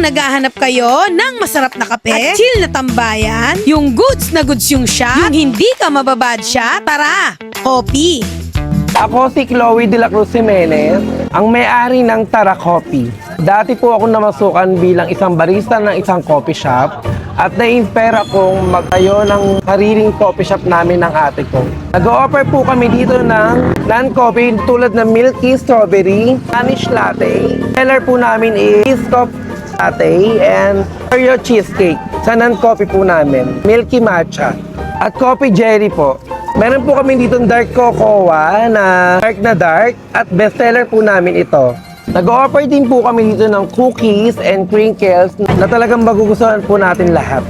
Kung naghahanap kayo ng masarap na kape at chill na tambayan, yung goods na goods yung shot, yung hindi ka mababad siya, tara! Coffee! Ako si Chloe de la Cruz Jimenez, ang may-ari ng Tara Coffee. Dati po ako namasukan bilang isang barista ng isang coffee shop at na-inspire akong magtayo ng sariling coffee shop namin ng ate ko. Nag-o-offer po kami dito ng non-coffee tulad ng milky strawberry, Spanish latte. Seller po namin is coffee latte and Oreo cheesecake. Sa non-coffee po namin, milky matcha at coffee jelly po. Meron po kami dito dark cocoa na dark at bestseller po namin ito. Nag-o-offer din po kami dito ng cookies and crinkles na talagang magugustuhan po natin lahat.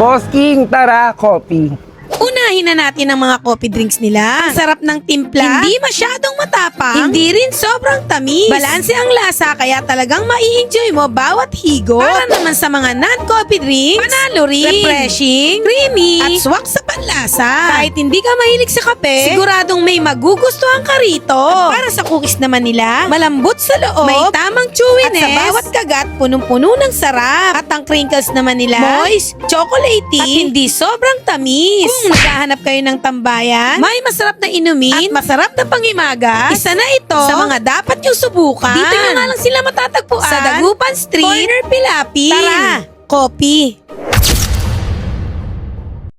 Boss King, Tara Coffee. Unahin na natin ang mga coffee drinks nila. Ang sarap ng timpla, hindi masyadong matapang, hindi rin sobrang tamis. Balanse ang lasa kaya talagang mai-enjoy mo bawat higo. Para naman sa mga non-coffee drinks, panalo rin. Refreshing, creamy, at swak sa panlasa. Kahit hindi ka mahilig sa kape, siguradong may magugustuhan ka rito. At para sa cookies naman nila, malambot sa loob, may tamang chewiness, at sa bawat kagat, punong-puno ng sarap. At ang crinkles naman nila, moist, chocolatey, at hindi sobrang tamis. Kung naghahanap kayo ng tambayan, may masarap na inumin, at masarap na pangimaga, isa na ito sa mga dapat yung subukan. Dito nyo nga lang sila matatagpuan sa Dagupan Street, Corner Pilapil. Tara, Coffee!